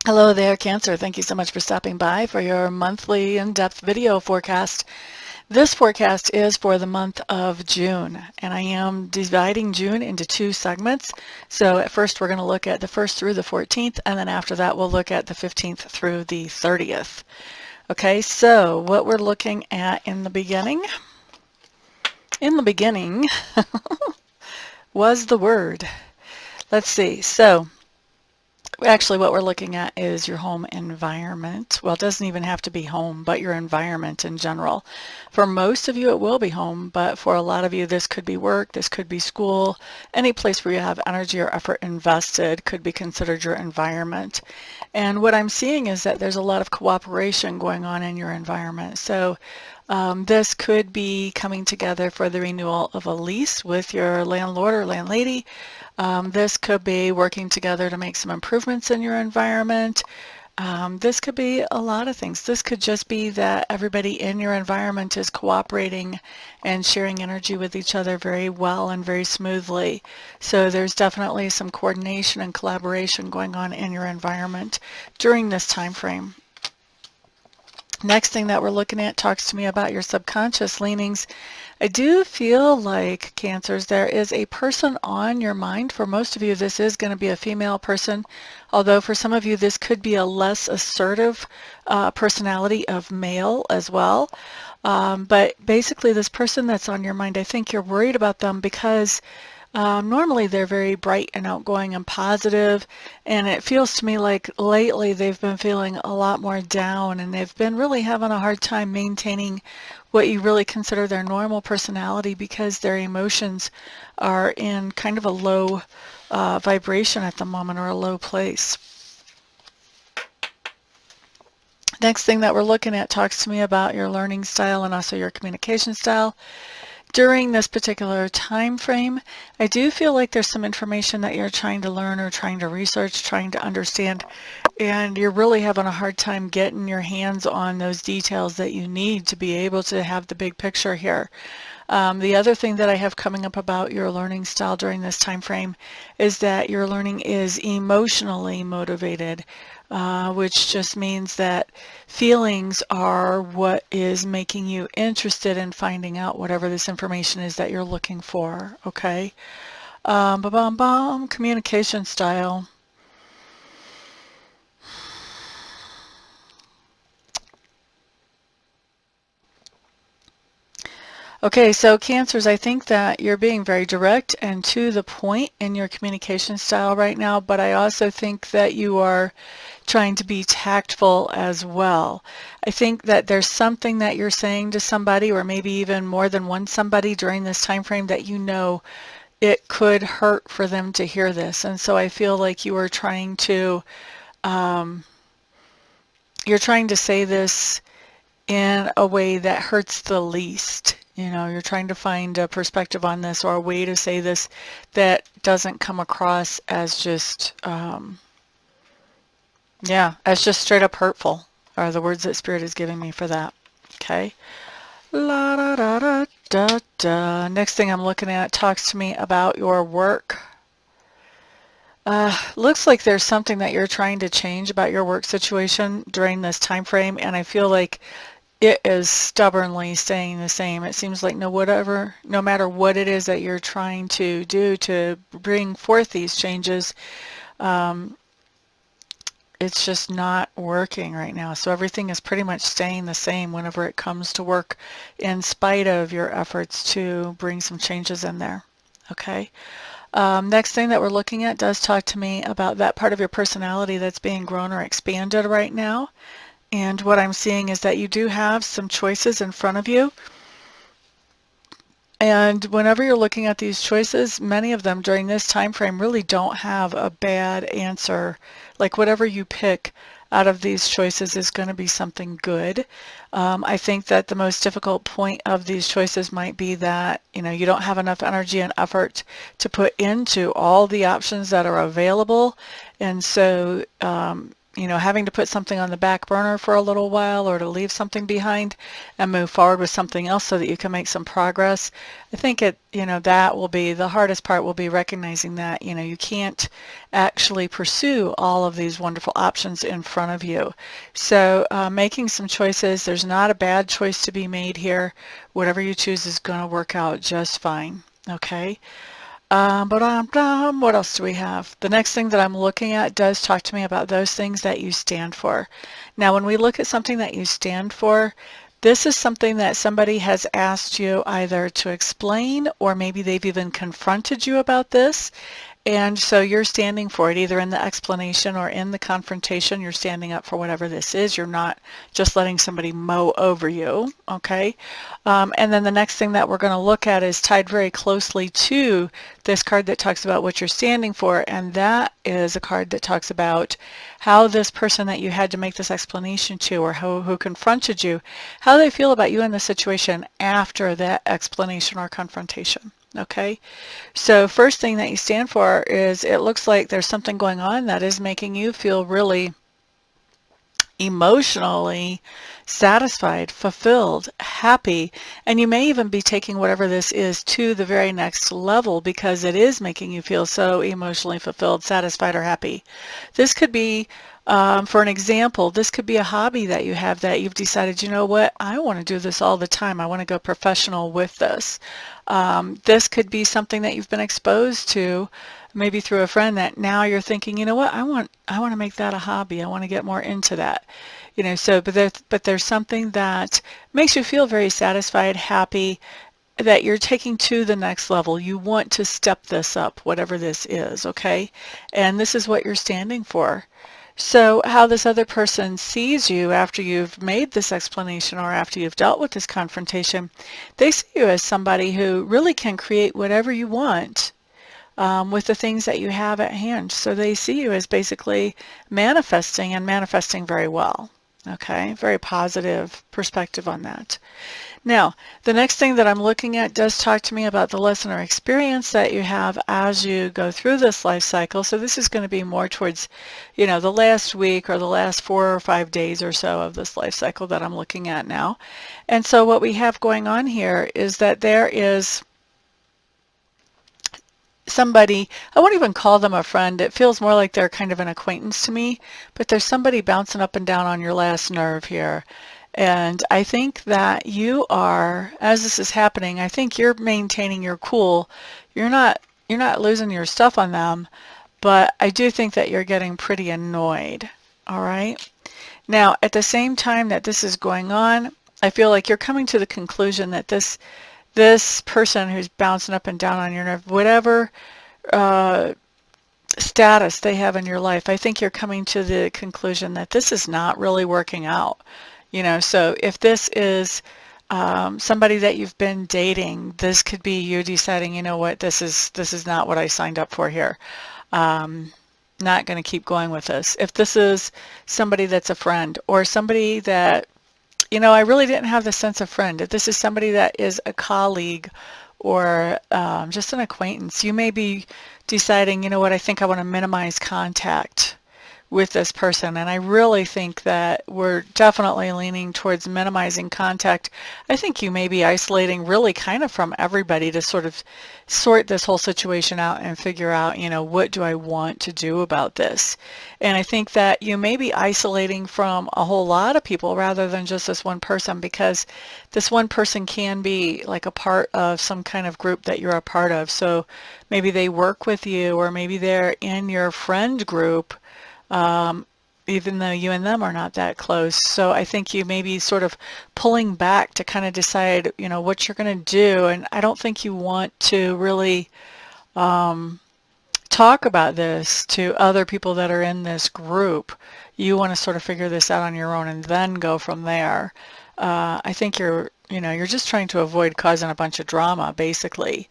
Hello there, Cancer. Thank you so much for stopping by for your monthly in-depth video forecast. This forecast is for the month of June, and I am dividing June into two segments. So at first we're going to look at the 1st through the 14th, and then after that we'll look at the 15th through the 30th. Okay, so what we're looking at in the beginning was the word. Let's see. So actually, what we're looking at is your home environment. Well, it doesn't even have to be home, but your environment in general. For most of you, it will be home, but for a lot of you, this could be work, this could be school, any place where you have energy or effort invested could be considered your environment. And what I'm seeing is that there's a lot of cooperation going on in your environment. So this could be coming together for the renewal of a lease with your landlord or landlady. This could be working together to make some improvements in your environment. This could be a lot of things. This could just be that everybody in your environment is cooperating and sharing energy with each other very well and very smoothly. So there's definitely some coordination and collaboration going on in your environment during this time frame. Next thing that we're looking at talks to me about your subconscious leanings. I do feel like, Cancers, there is a person on your mind. For most of you, this is going to be a female person, although for some of you, this could be a less assertive personality of male as well. But basically, this person that's on your mind, I think you're worried about them because normally they're very bright and outgoing and positive, and it feels to me like lately they've been feeling a lot more down, and they've been really having a hard time maintaining what you really consider their normal personality because their emotions are in kind of a low vibration at the moment, or a low place. Next thing that we're looking at talks to me about your learning style and also your communication style. During this particular time frame, I do feel like there's some information that you're trying to learn or trying to research, trying to understand, and you're really having a hard time getting your hands on those details that you need to be able to have the big picture here. The other thing that I have coming up about your learning style during this time frame is that your learning is emotionally motivated, which just means that feelings are what is making you interested in finding out whatever this information is that you're looking for, okay? Communication style. Okay, so Cancers, I think that you're being very direct and to the point in your communication style right now, but I also think that you are trying to be tactful as well. I think that there's something that you're saying to somebody, or maybe even more than one somebody during this time frame, that you know it could hurt for them to hear this. And so I feel like you are trying to say this in a way that hurts the least. You know, you're trying to find a perspective on this, or a way to say this that doesn't come across as just, as just straight up hurtful, are the words that Spirit is giving me for that. Okay. La da da da da da. Next thing I'm looking at talks to me about your work. Looks like there's something that you're trying to change about your work situation during this time frame, and I feel like it is stubbornly staying the same. It seems like no matter what it is that you're trying to do to bring forth these changes, it's just not working right now. So everything is pretty much staying the same whenever it comes to work, in spite of your efforts to bring some changes in there. Okay. Next thing that we're looking at does talk to me about that part of your personality that's being grown or expanded right now. And what I'm seeing is that you do have some choices in front of you. And whenever you're looking at these choices, many of them during this time frame really don't have a bad answer. Like whatever you pick out of these choices is going to be something good. I think that the most difficult point of these choices might be that, you know, you don't have enough energy and effort to put into all the options that are available. And so having to put something on the back burner for a little while or to leave something behind and move forward with something else so that you can make some progress. I think that will be the hardest part, will be recognizing that, you can't actually pursue all of these wonderful options in front of you. So making some choices, there's not a bad choice to be made here. Whatever you choose is going to work out just fine. Okay. What else do we have? The next thing that I'm looking at does talk to me about those things that you stand for. Now, when we look at something that you stand for, this is something that somebody has asked you either to explain, or maybe they've even confronted you about this. And so you're standing for it, either in the explanation or in the confrontation. You're standing up for whatever this is. You're not just letting somebody mow over you, okay? And then the next thing that we're going to look at is tied very closely to this card that talks about what you're standing for, and that is a card that talks about how this person that you had to make this explanation to, or who confronted you, how they feel about you in the situation after that explanation or confrontation. Okay, so first thing that you stand for is, it looks like there's something going on that is making you feel really emotionally satisfied, fulfilled, happy, and you may even be taking whatever this is to the very next level because it is making you feel so emotionally fulfilled, satisfied, or happy. This could be, for an example, this could be a hobby that you have that you've decided, you know what, I want to do this all the time. I want to go professional with this. This could be something that you've been exposed to, maybe through a friend, that now you're thinking, you know what, I want to make that a hobby. I want to get more into that. So but there's something that makes you feel very satisfied, happy, that you're taking to the next level. You want to step this up, whatever this is, okay? And this is what you're standing for. So how this other person sees you after you've made this explanation or after you've dealt with this confrontation, they see you as somebody who really can create whatever you want with the things that you have at hand. So they see you as basically manifesting, and manifesting very well. Okay, very positive perspective on that. Now, the next thing that I'm looking at does talk to me about the lesson or experience that you have as you go through this life cycle. So this is going to be more towards, the last week or the last 4 or 5 days or so of this life cycle that I'm looking at now. And so what we have going on here is that there is somebody, I won't even call them a friend, it feels more like they're kind of an acquaintance to me, but there's somebody bouncing up and down on your last nerve here. And I think that you are, as this is happening, I think you're maintaining your cool. You're not losing your stuff on them, but I do think that you're getting pretty annoyed. All right. Now, at the same time that this is going on, I feel like you're coming to the conclusion that this person who's bouncing up and down on your nerve, whatever status they have in your life, I think you're coming to the conclusion that this is not really working out. So if this is somebody that you've been dating, this could be you deciding, you know what, this is not what I signed up for here. Not going to keep going with this. If this is somebody that's a friend, or somebody that, I really didn't have the sense of friend. If this is somebody that is a colleague or just an acquaintance, you may be deciding, you know what, I think I want to minimize contact with this person. And I really think that we're definitely leaning towards minimizing contact. I think you may be isolating really kind of from everybody to sort of sort this whole situation out and figure out, what do I want to do about this? And I think that you may be isolating from a whole lot of people rather than just this one person, because this one person can be like a part of some kind of group that you're a part of. So maybe they work with you, or maybe they're in your friend group, even though you and them are not that close. So I think you may be sort of pulling back to kind of decide, what you're going to do. And I don't think you want to really talk about this to other people that are in this group. You want to sort of figure this out on your own and then go from there. I think you're just trying to avoid causing a bunch of drama, basically.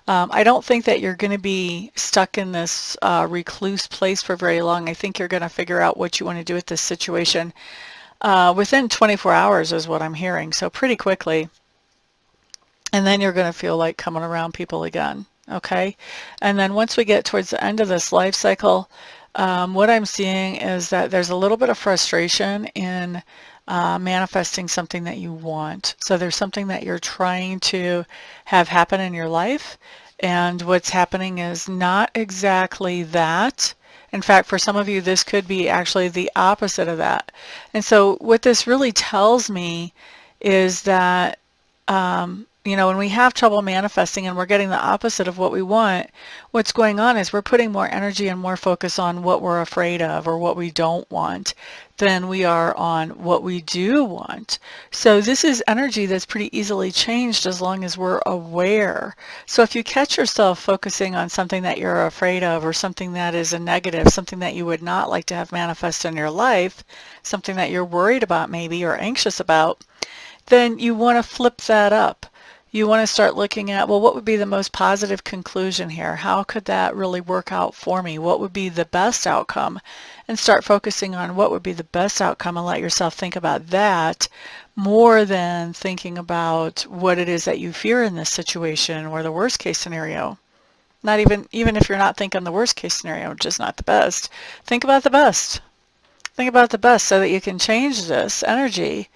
I don't think that you're going to be stuck in this recluse place for very long. I think you're going to figure out what you want to do with this situation within 24 hours is what I'm hearing, so pretty quickly. And then you're going to feel like coming around people again, okay? And then once we get towards the end of this life cycle, What I'm seeing is that there's a little bit of frustration in manifesting something that you want. So there's something that you're trying to have happen in your life, and what's happening is not exactly that. In fact, for some of you, this could be actually the opposite of that. And so what this really tells me is that you know, when we have trouble manifesting and we're getting the opposite of what we want, what's going on is we're putting more energy and more focus on what we're afraid of or what we don't want than we are on what we do want. So this is energy that's pretty easily changed as long as we're aware. So if you catch yourself focusing on something that you're afraid of or something that is a negative, something that you would not like to have manifest in your life, something that you're worried about maybe or anxious about, then you want to flip that up. You want to start looking at, well, what would be the most positive conclusion here? How could that really work out for me? What would be the best outcome? And start focusing on what would be the best outcome and let yourself think about that more than thinking about what it is that you fear in this situation or the worst case scenario. Not even if you're not thinking the worst case scenario, which is not the best, think about the best. Think about the best so that you can change this energy.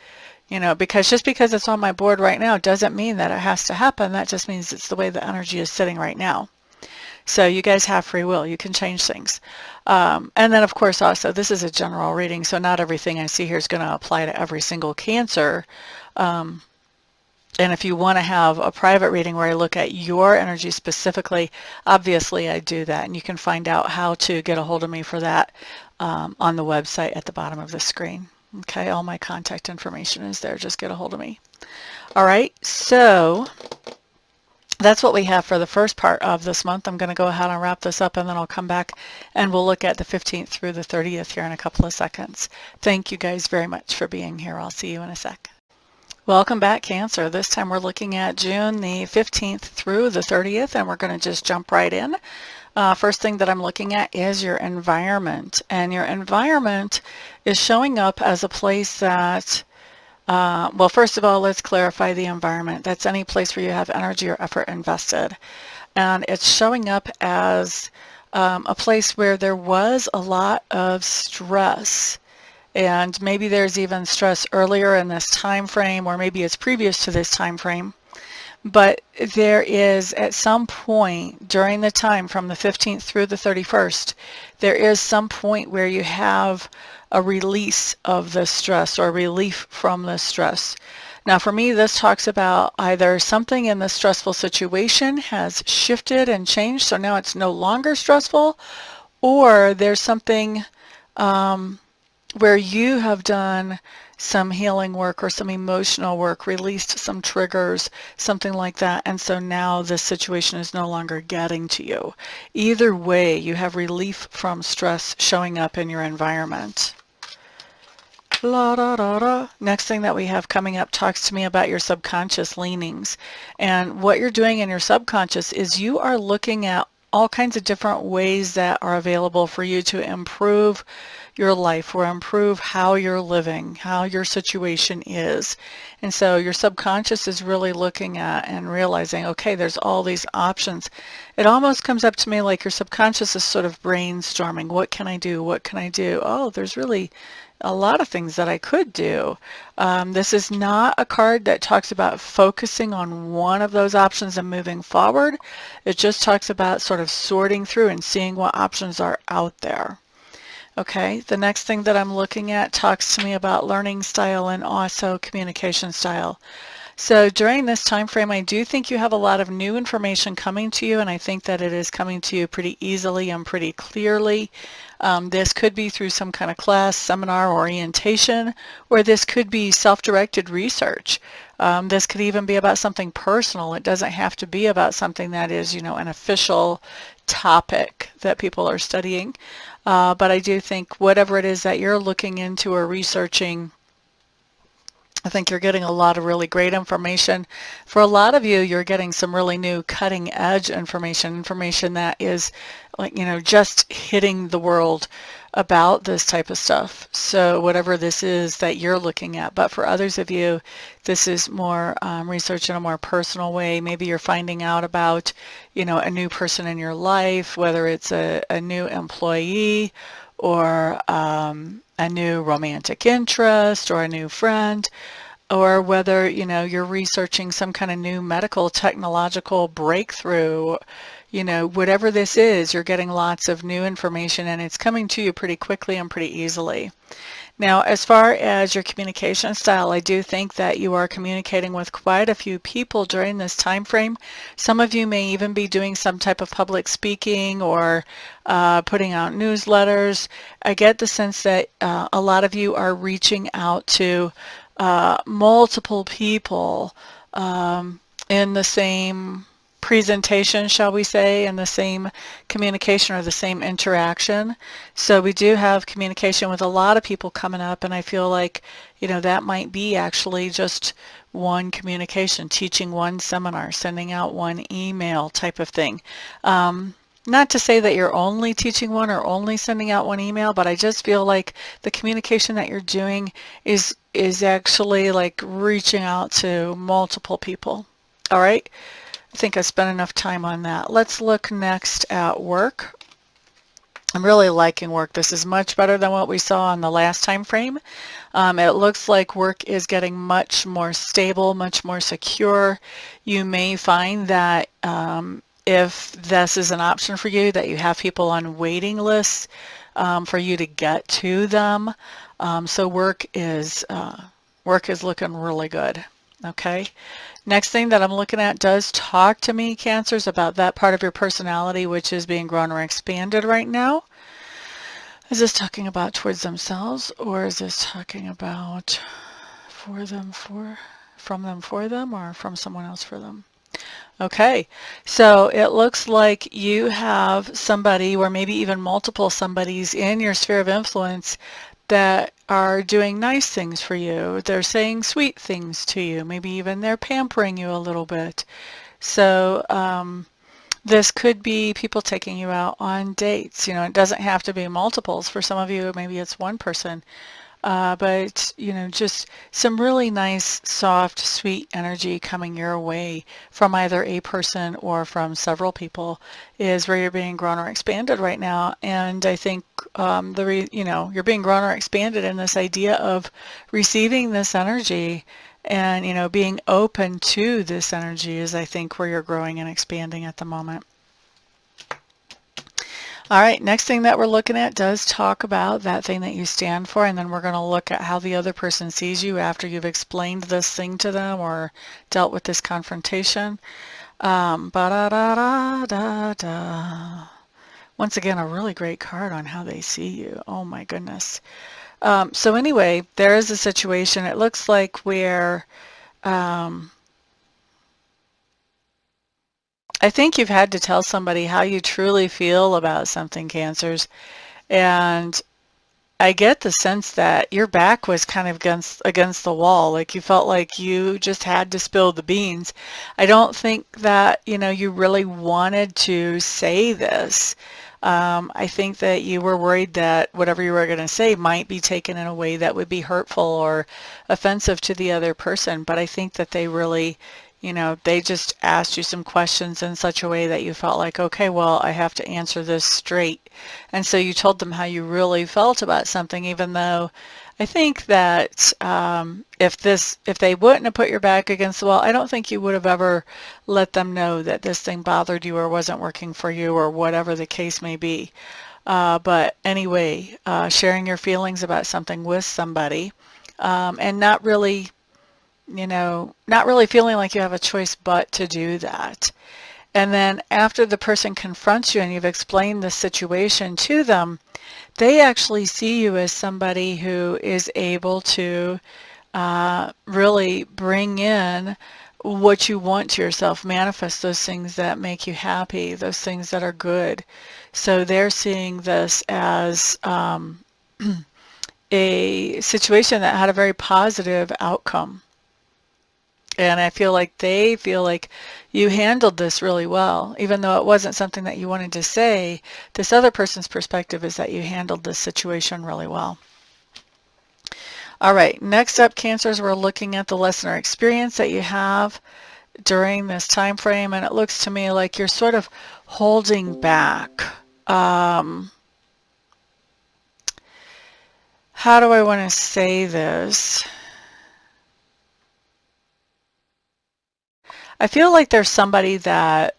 You know, because just because it's on my board right now doesn't mean that it has to happen. That just means it's the way the energy is sitting right now. So you guys have free will. You can change things. And then, of course, also, this is a general reading, so not everything I see here is going to apply to every single Cancer. And if you want to have a private reading where I look at your energy specifically, obviously I do that. And you can find out how to get a hold of me for that on the website at the bottom of the screen. Okay, all my contact information is there. Just get a hold of me. All right, so that's what we have for the first part of this month. I'm going to go ahead and wrap this up, and then I'll come back and we'll look at the 15th through the 30th here in a couple of seconds. Thank you guys very much for being here. I'll see you in a sec. Welcome back, Cancer. This time we're looking at June the 15th through the 30th, and we're going to just jump right in. First thing that I'm looking at is your environment, and your environment is showing up as a place that, well, first of all, let's clarify the environment. That's any place where you have energy or effort invested, and it's showing up as a place where there was a lot of stress. And maybe there's even stress earlier in this time frame, or maybe it's previous to this time frame. But there is, at some point during the time from the 15th through the 31st, there is some point where you have a release of the stress or relief from the stress. Now for me, this talks about either something in the stressful situation has shifted and changed, so now it's no longer stressful, or there's something where you have done some healing work or some emotional work, released some triggers, something like that, and so now this situation is no longer getting to you. Either way, you have relief from stress showing up in your environment. La, da, da, da. Next thing that we have coming up talks to me about your subconscious leanings. And what you're doing in your subconscious is you are looking at all kinds of different ways that are available for you to improve your life or improve how you're living, how your situation is. And so your subconscious is really looking at and realizing, okay, there's all these options. It almost comes up to me like your subconscious is sort of brainstorming. What can I do? What can I do? Oh, there's really a lot of things that I could do. This is not a card that talks about focusing on one of those options and moving forward. It just talks about sort of sorting through and seeing what options are out there. Okay, the next thing that I'm looking at talks to me about learning style and also communication style. So during this time frame, I do think you have a lot of new information coming to you, and I think that it is coming to you pretty easily and pretty clearly. This could be through some kind of class, seminar, orientation, or this could be self-directed research. This could even be about something personal. It doesn't have to be about something that is, you know, an official topic that people are studying. But I do think whatever it is that you're looking into or researching, I think you're getting a lot of really great information. For a lot of you, you're getting some really new cutting edge information that is like, just hitting the world about this type of stuff. So whatever this is that you're looking at. But for others of you, this is more research in a more personal way. Maybe you're finding out about, a new person in your life, whether it's a new employee or a new romantic interest or a new friend, or whether you're researching some kind of new medical technological breakthrough. Whatever this is, you're getting lots of new information and it's coming to you pretty quickly and pretty easily. Now, as far as your communication style, I do think that you are communicating with quite a few people during this time frame. Some of you may even be doing some type of public speaking or putting out newsletters. I get the sense that a lot of you are reaching out to multiple people in the same presentation, shall we say, and the same communication or the same interaction. So we do have communication with a lot of people coming up, and I feel like, that might be actually just one communication, teaching one seminar, sending out one email type of thing. Not to say that you're only teaching one or only sending out one email, but I just feel like the communication that you're doing is actually like reaching out to multiple people. All right. I think I spent enough time on that. Let's look next at work. I'm really liking work. This is much better than what we saw on the last time frame. It looks like work is getting much more stable, much more secure. You may find that if this is an option for you, that you have people on waiting lists for you to get to them. So work is looking really good. Okay. Next thing that I'm looking at does talk to me, Cancers, about that part of your personality which is being grown or expanded right now. Is this talking about towards themselves, or is this talking about for them, from them for them, or from someone else for them? Okay, so it looks like you have somebody, or maybe even multiple somebodies in your sphere of influence that are doing nice things for you. They're saying sweet things to you. Maybe even they're pampering you a little bit. So this could be people taking you out on dates. It doesn't have to be multiples. For some of you, maybe it's one person. But just some really nice, soft, sweet energy coming your way from either a person or from several people is where you're being grown or expanded right now. And I think you're being grown or expanded in this idea of receiving this energy and being open to this energy is, I think, where you're growing and expanding at the moment. All right, next thing that we're looking at does talk about that thing that you stand for, and then we're going to look at how the other person sees you after you've explained this thing to them or dealt with this confrontation. Ba-da-da-da-da-da. Once again, a really great card on how they see you. Oh my goodness. So anyway, there is a situation, it looks like, where I think you've had to tell somebody how you truly feel about something, Cancers, and I get the sense that your back was kind of against the wall, like you felt like you just had to spill the beans. I don't think that you really wanted to say this. I think that you were worried that whatever you were going to say might be taken in a way that would be hurtful or offensive to the other person, but I think that they really they just asked you some questions in such a way that you felt like, okay, well, I have to answer this straight. And so you told them how you really felt about something, even though I think that if they wouldn't have put your back against the wall, I don't think you would have ever let them know that this thing bothered you or wasn't working for you or whatever the case may be. But anyway, sharing your feelings about something with somebody and not really feeling like you have a choice but to do that. And then after the person confronts you and you've explained the situation to them, they actually see you as somebody who is able to really bring in what you want to yourself, manifest those things that make you happy, those things that are good. So they're seeing this as a situation that had a very positive outcome. And I feel like they feel like you handled this really well. Even though it wasn't something that you wanted to say, this other person's perspective is that you handled this situation really well. All right, next up, Cancers, we're looking at the lesson or experience that you have during this time frame, and it looks to me like you're sort of holding back. How do I want to say this? I feel like there's somebody that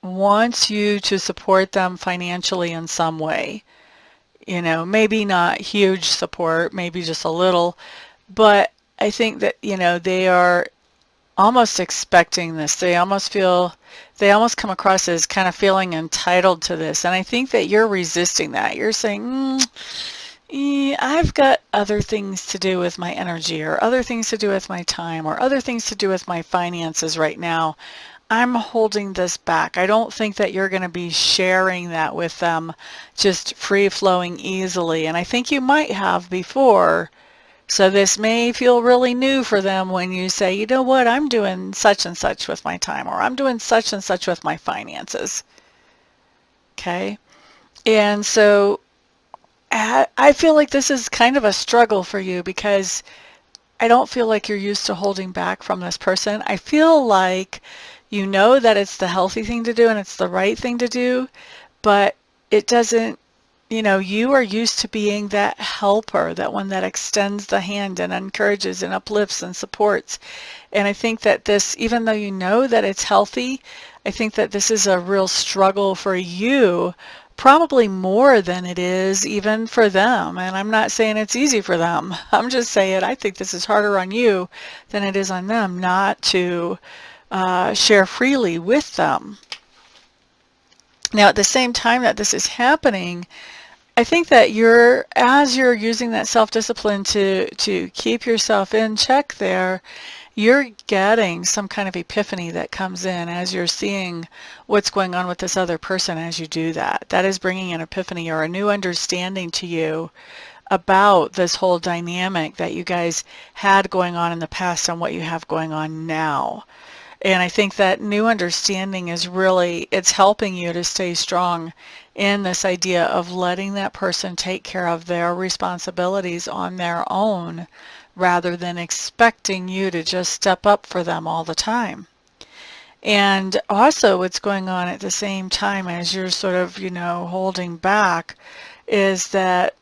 wants you to support them financially in some way. You know, maybe not huge support, maybe just a little, but I think that, you know, they are almost expecting this. They almost come across as kind of feeling entitled to this. And I think that you're resisting that. You're saying, I've got other things to do with my energy, or other things to do with my time, or other things to do with my finances right now. I'm holding this back. I don't think that you're going to be sharing that with them just free-flowing easily. And I think you might have before. So this may feel really new for them when you say, you know what, I'm doing such and such with my time, or I'm doing such and such with my finances. Okay? And so I feel like this is kind of a struggle for you, because I don't feel like you're used to holding back from this person. I feel like you know that it's the healthy thing to do and it's the right thing to do, but it doesn't, you know, you are used to being that helper, that one that extends the hand and encourages and uplifts and supports. And I think that this, even though you know that it's healthy, I think that this is a real struggle for you, probably more than it is even for them. And I'm not saying it's easy for them. I'm just saying I think this is harder on you than it is on them not to share freely with them. Now, at the same time that this is happening, I think that as you're using that self-discipline to keep yourself in check there, you're getting some kind of epiphany that comes in as you're seeing what's going on with this other person as you do that. That is bringing an epiphany or a new understanding to you about this whole dynamic that you guys had going on in the past and what you have going on now. And I think that new understanding is really, it's helping you to stay strong in this idea of letting that person take care of their responsibilities on their own, rather than expecting you to just step up for them all the time. And also what's going on at the same time as you're sort of, you know, holding back is that,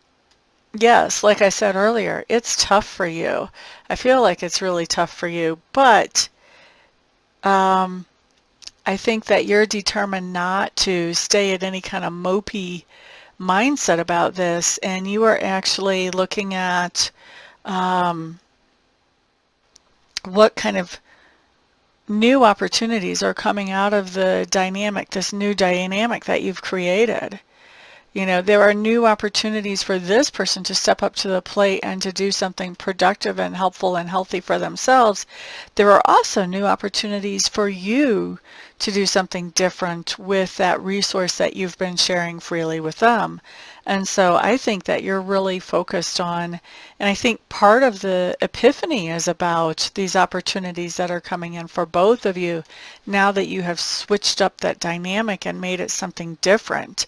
yes, like I said earlier, it's tough for you. I feel like it's really tough for you, but I think that you're determined not to stay at any kind of mopey mindset about this, and you are actually looking at what kind of new opportunities are coming out of the dynamic, this new dynamic that you've created. You know, there are new opportunities for this person to step up to the plate and to do something productive and helpful and healthy for themselves. There are also new opportunities for you to do something different with that resource that you've been sharing freely with them. And so I think that you're really focused on, and I think part of the epiphany is about these opportunities that are coming in for both of you now that you have switched up that dynamic and made it something different.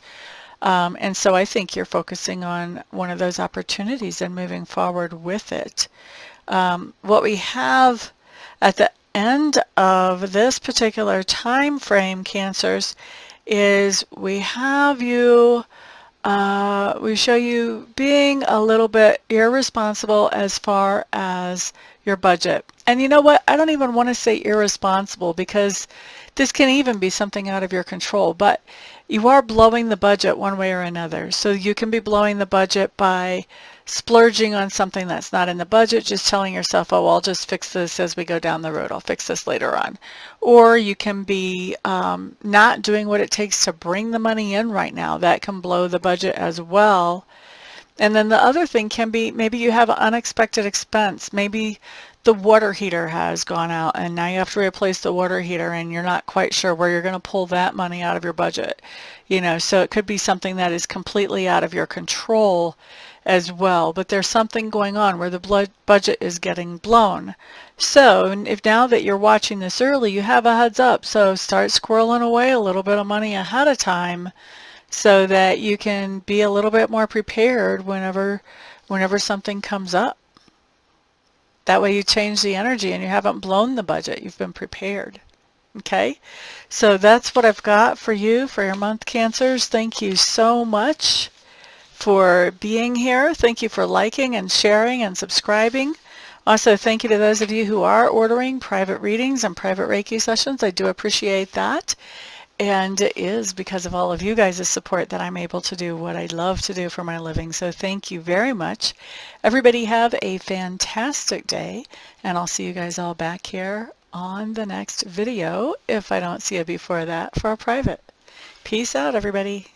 And so I think you're focusing on one of those opportunities and moving forward with it. What we have at the end of this particular time frame, Cancers, is we have you, we show you being a little bit irresponsible as far as your budget. And you know what? I don't even want to say irresponsible, because this can even be something out of your control, but you are blowing the budget one way or another. So you can be blowing the budget by splurging on something that's not in the budget, just telling yourself, oh, I'll just fix this as we go down the road. I'll fix this later on. Or you can be not doing what it takes to bring the money in right now. That can blow the budget as well. And then the other thing can be, maybe you have an unexpected expense. Maybe the water heater has gone out and now you have to replace the water heater, and you're not quite sure where you're going to pull that money out of your budget. You know, so it could be something that is completely out of your control, as well, but there's something going on where the budget is getting blown. So if now that you're watching this early, you have a heads up, so start squirreling away a little bit of money ahead of time so that you can be a little bit more prepared whenever something comes up. That way you change the energy and you haven't blown the budget. You've been prepared. Okay, so that's what I've got for you for your month, Cancers. Thank you so much for being here. Thank you for liking and sharing and subscribing. Also, thank you to those of you who are ordering private readings and private Reiki sessions. I do appreciate that. And it is because of all of you guys' support that I'm able to do what I love to do for my living. So thank you very much. Everybody have a fantastic day, and I'll see you guys all back here on the next video, if I don't see you before that, for a private. Peace out, everybody.